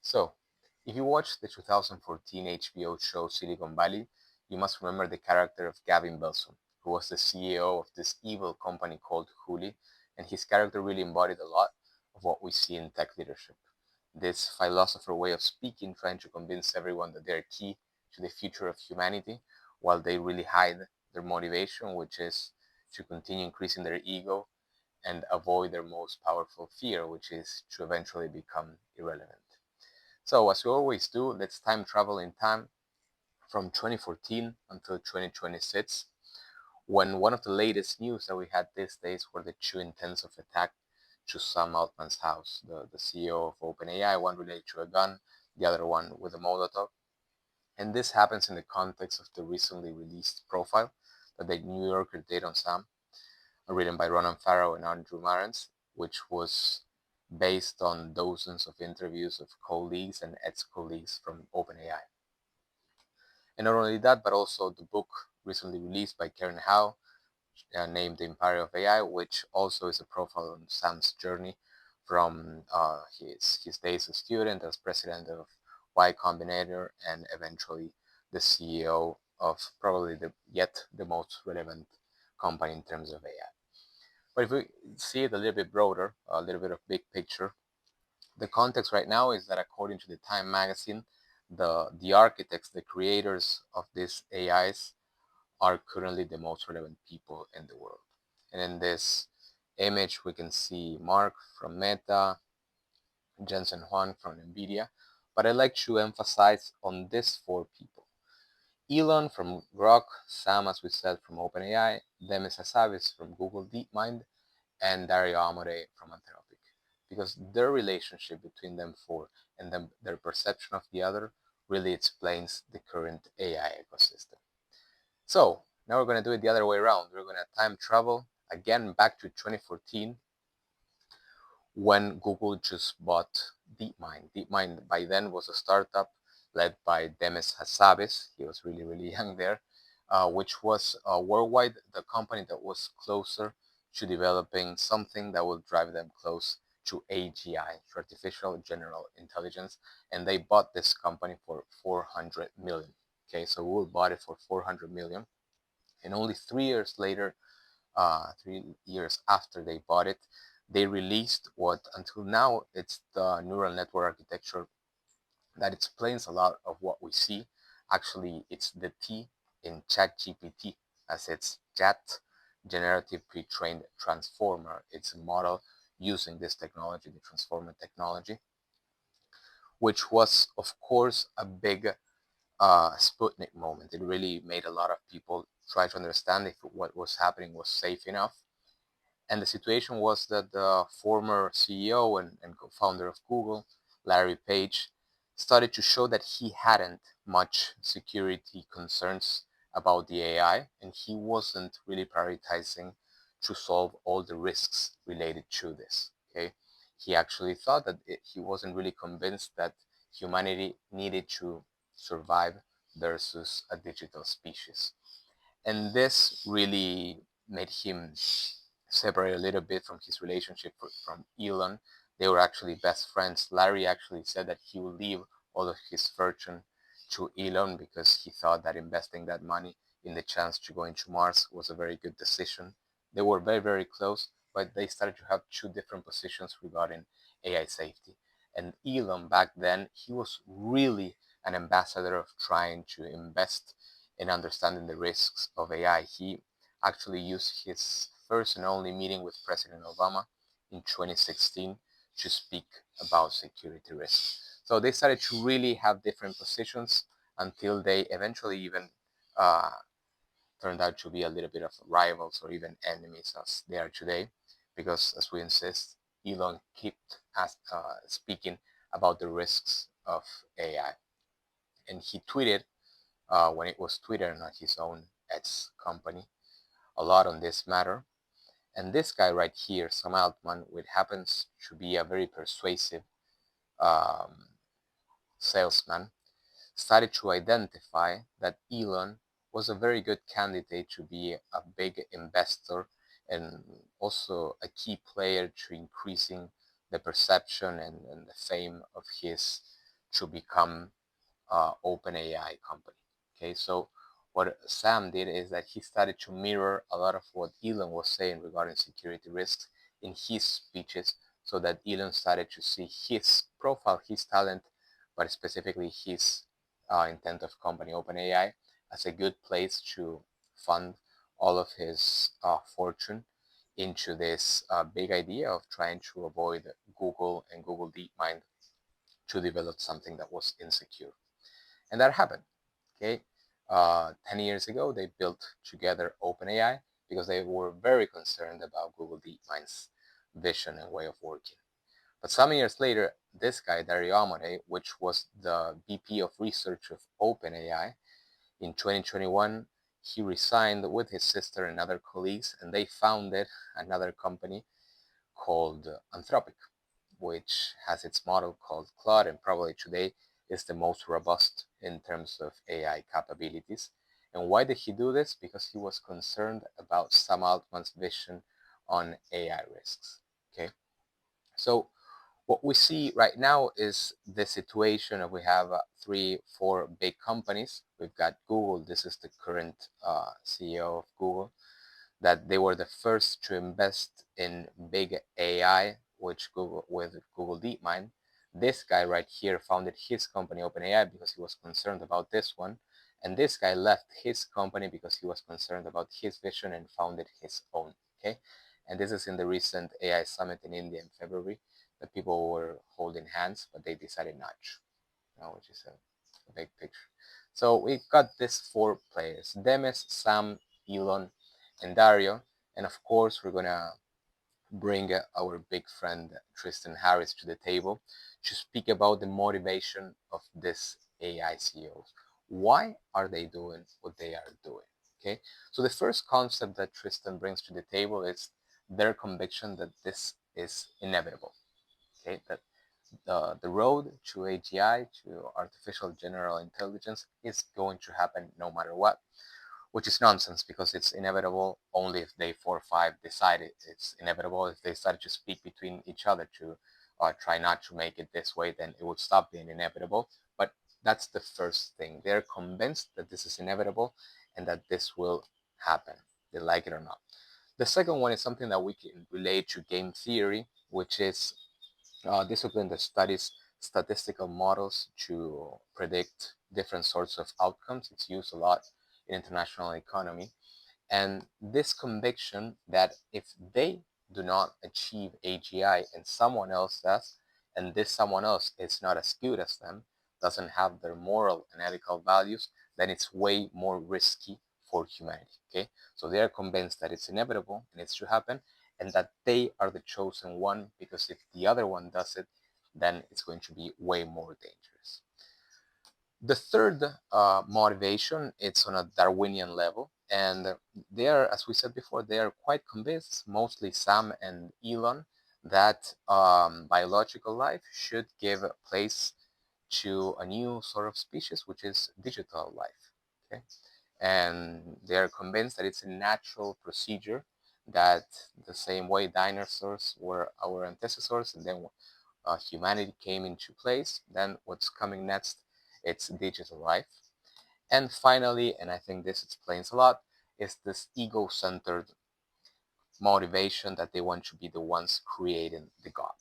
So, if you watched the 2014 HBO show Silicon Valley, you must remember the character of Gavin Belson, who was the CEO of this evil company called Huli, and his character really embodied a lot of what we see in tech leadership. This philosopher way of speaking, trying to convince everyone that they're key to the future of humanity, while they really hide their motivation, which is to continue increasing their ego and avoid their most powerful fear, which is to eventually become irrelevant. So, as we always do, let's time travel in time from 2014 until 2026, when one of the latest news that we had these days were the two intensive attacks to Sam Altman's house, the CEO of OpenAI, one related to a gun, the other one with a Molotov. And this happens in the context of the recently released profile that the New Yorker did on Sam, written by Ronan Farrow and Andrew Marantz, which was based on dozens of interviews of colleagues and ex-colleagues from OpenAI. And not only that, but also the book recently released by Karen Howe, named The Empire of AI, which also is a profile on Sam's journey from his days as student, as president of Y Combinator, and eventually the CEO of probably the most relevant company in terms of AI. But if we see it a little bit broader, a little bit of big picture, the context right now is that according to the Time magazine, the architects, the creators of these AIs are currently the most relevant people in the world. And in this image, we can see Mark from Meta, Jensen Huang from NVIDIA, but I'd like to emphasize on these four people. Elon from Grok, Sam, as we said, from OpenAI, Demis Hassabis from Google DeepMind, and Dario Amore from Anthropic, because their relationship between them four and their perception of the other really explains the current AI ecosystem. So now we're going to do it the other way around. We're going to time travel again back to 2014 when Google just bought DeepMind. DeepMind by then was a startup led by Demis Hassabis. He was really, really young there, which was worldwide the company that was closer to developing something that will drive them close to AGI, Artificial General Intelligence, and they bought this company for 400 million. Okay, so Google bought it for 400 million, and only 3 years later, 3 years after they bought it, they released what until now it's the neural network architecture that explains a lot of what we see. Actually, it's the T in ChatGPT, as it's Chat Generative Pre-trained Transformer. It's a model using this technology, the transformer technology, which was, of course, a big Sputnik moment. It really made a lot of people try to understand if what was happening was safe enough. And the situation was that the former CEO and co-founder of Google, Larry Page, started to show that he hadn't much security concerns about the AI, and he wasn't really prioritizing to solve all the risks related to this. Okay, he actually thought that he wasn't really convinced that humanity needed to survive versus a digital species, and this really made him separate a little bit from his relationship from Elon. They were actually best friends. Larry actually said that he would leave all of his fortune to Elon because he thought that investing that money in the chance to go into Mars was a very good decision. They were very, very close, but they started to have two different positions regarding AI safety. And Elon back then, he was really an ambassador of trying to invest in understanding the risks of AI. He actually used his first and only meeting with President Obama in 2016 to speak about security risks. So they started to really have different positions until they eventually even uh, turned out to be a little bit of rivals or even enemies as they are today, because as we insist, Elon kept speaking about the risks of AI. And he tweeted when it was Twitter, not his own ex company, a lot on this matter. And this guy right here, Sam Altman, which happens to be a very persuasive um, salesman, started to identify that Elon was a very good candidate to be a big investor and also a key player to increasing the perception and the fame of his to become OpenAI company. Okay, so what Sam did is that he started to mirror a lot of what Elon was saying regarding security risks in his speeches, so that Elon started to see his profile, his talent, but specifically his intent of company OpenAI as a good place to fund all of his fortune into this big idea of trying to avoid Google and Google DeepMind to develop something that was insecure. And that happened. Okay, 10 years ago, they built together OpenAI because they were very concerned about Google DeepMind's vision and way of working. But some years later, this guy, Dario Amore, which was the VP of research of OpenAI, in 2021, he resigned with his sister and other colleagues, and they founded another company called Anthropic, which has its model called Claude, and probably today is the most robust in terms of AI capabilities. And why did he do this? Because he was concerned about Sam Altman's vision on AI risks. Okay, so what we see right now is the situation of we have 3, 4 big companies. We've got Google. This is the current CEO of Google, that they were the first to invest in big AI, which Google with Google DeepMind. This guy right here founded his company OpenAI because he was concerned about this one, and this guy left his company because he was concerned about his vision and founded his own. Okay, and this is in the recent AI summit in India in February. The people were holding hands, but they decided not to, which is a big picture. So we've got these 4 players: Demis, Sam, Elon, and Dario. And of course, we're gonna bring our big friend Tristan Harris to the table to speak about the motivation of this AI CEOs. Why are they doing what they are doing? Okay, so the first concept that Tristan brings to the table is their conviction that this is inevitable. Okay, that the road to AGI, to artificial general intelligence, is going to happen no matter what, which is nonsense because it's inevitable only if they 4 or 5 decide it's inevitable. If they start to speak between each other to try not to make it this way, then it would stop being inevitable. But that's the first thing. They're convinced that this is inevitable and that this will happen, they like it or not. The second one is something that we can relate to game theory, which is discipline that studies statistical models to predict different sorts of outcomes. It's used a lot in international economy. And this conviction that if they do not achieve AGI and someone else does, and this someone else is not as good as them, doesn't have their moral and ethical values, then it's way more risky for humanity. Okay, so they are convinced that it's inevitable and it's to happen, and that they are the chosen one, because if the other one does it, then it's going to be way more dangerous. The third motivation, it's on a Darwinian level, and they are, as we said before, they are quite convinced, mostly Sam and Elon, that biological life should give place to a new sort of species, which is digital life. Okay, and they are convinced that it's a natural procedure, that the same way dinosaurs were our ancestors, and then humanity came into place, then what's coming next, it's digital life. And finally, and I think this explains a lot, is this ego-centered motivation that they want to be the ones creating the God.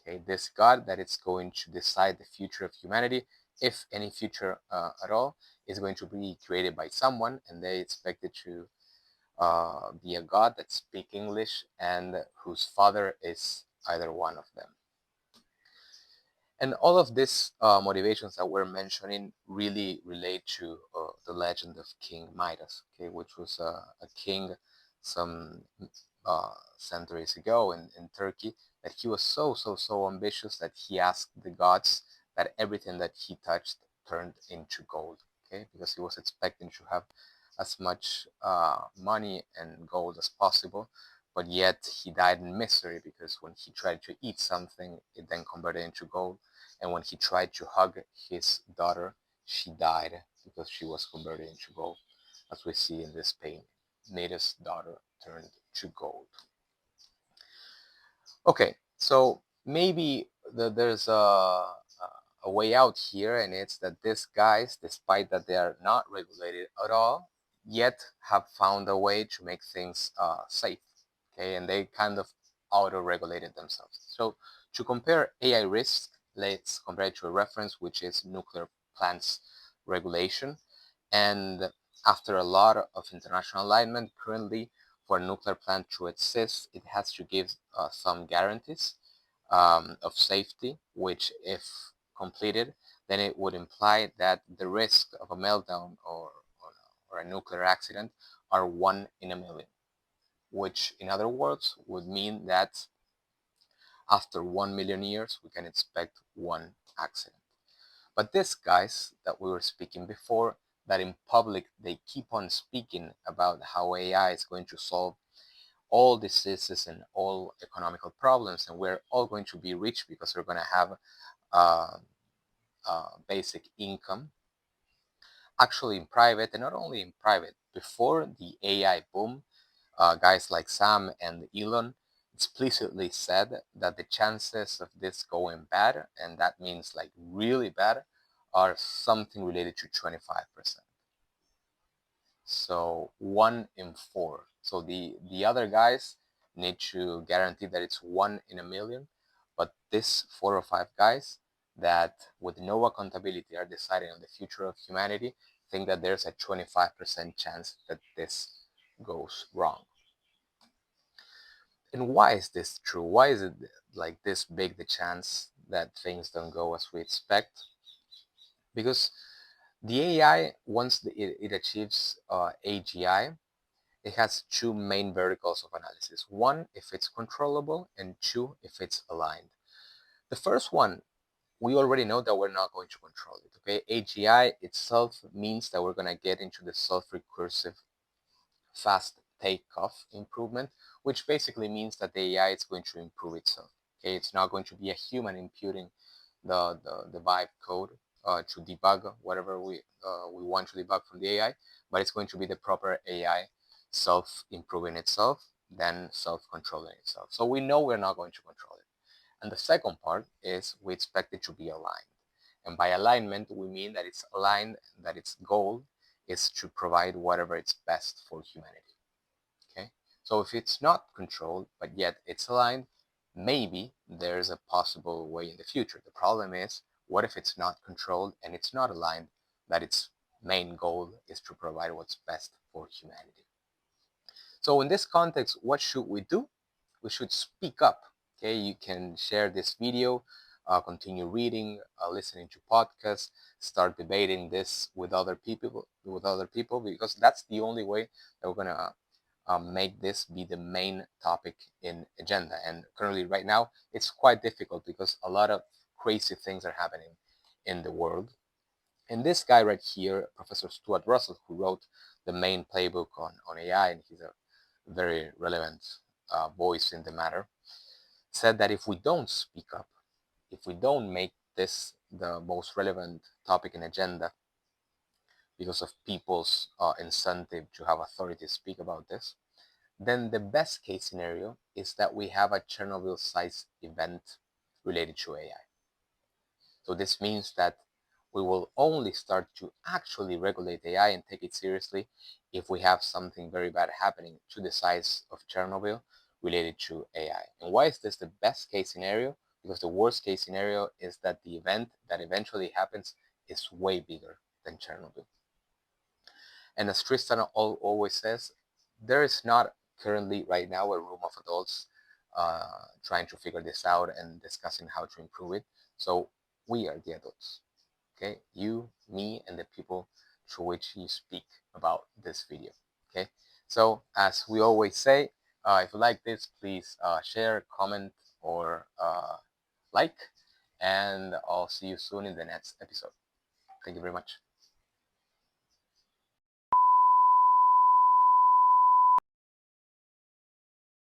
Okay, this God that it's going to decide the future of humanity, if any future at all, is going to be created by someone, and they expect it to be a God that speaks English and whose father is either one of them. And all of these motivations that we're mentioning really relate to the legend of King Midas, okay, which was a king some centuries ago in Turkey, that he was so ambitious that he asked the gods that everything that he touched turned into gold, okay, because he was expecting to have as much money and gold as possible, but yet he died in misery because when he tried to eat something, it then converted into gold, and when he tried to hug his daughter, she died because she was converted into gold, as we see in this painting. Midas' daughter turned to gold. Okay, so maybe there's a a way out here, and it's that these guys, despite that they are not regulated at all, yet have found a way to make things safe. Okay, and they kind of auto-regulated themselves. So to compare AI risk, let's compare it to a reference, which is nuclear plants regulation. And after a lot of international alignment, currently for a nuclear plant to exist, it has to give some guarantees of safety, which if completed, then it would imply that the risk of a meltdown or a nuclear accident are 1 in a million, which in other words would mean that after 1 million years, we can expect one accident. But these guys that we were speaking before, that in public they keep on speaking about how AI is going to solve all diseases and all economical problems, and we're all going to be rich because we're going to have uh, basic income. Actually, in private, and not only in private, before the AI boom, guys like Sam and Elon explicitly said that the chances of this going bad, and that means like really bad, are something related to 25%. So 1 in 4. So the other guys need to guarantee that it's 1 in a million, but this 4 or 5 guys that with no accountability are deciding on the future of humanity think that there's a 25% chance that this goes wrong. And why is this true? Why is it like this big the chance that things don't go as we expect? Because the AI, once it achieves AGI, it has two main verticals of analysis. One, if it's controllable, and two, if it's aligned. The first one, we already know that we're not going to control it. Okay, AGI itself means that we're going to get into the self-recursive fast takeoff improvement, which basically means that the AI is going to improve itself. Okay, it's not going to be a human imputing the vibe code to debug whatever we want to debug from the AI, but it's going to be the proper AI self-improving itself, then self-controlling itself. So we know we're not going to control it. And the second part is we expect it to be aligned. And by alignment, we mean that it's aligned, that its goal is to provide whatever is best for humanity. Okay, so if it's not controlled, but yet it's aligned, maybe there's a possible way in the future. The problem is, what if it's not controlled and it's not aligned, that its main goal is to provide what's best for humanity? So in this context, what should we do? We should speak up. Okay, you can share this video, continue reading, listening to podcasts, start debating this with other people, because that's the only way that we're gonna make this be the main topic in agenda. And currently, right now, it's quite difficult because a lot of crazy things are happening in the world. And this guy right here, Professor Stuart Russell, who wrote the main playbook on AI, and he's a very relevant voice in the matter, said that if we don't speak up, if we don't make this the most relevant topic in agenda because of people's incentive to have authority to speak about this, then the best case scenario is that we have a Chernobyl-sized event related to AI. So this means that we will only start to actually regulate AI and take it seriously if we have something very bad happening to the size of Chernobyl related to AI. And why is this the best case scenario? Because the worst case scenario is that the event that eventually happens is way bigger than Chernobyl. And as Tristan always says, there is not currently right now a room of adults trying to figure this out and discussing how to improve it. So we are the adults. Okay, you, me, and the people to which you speak about this video. Okay, so as we always say, if you like this, please share, comment, or like, and I'll see you soon in the next episode. Thank you very much.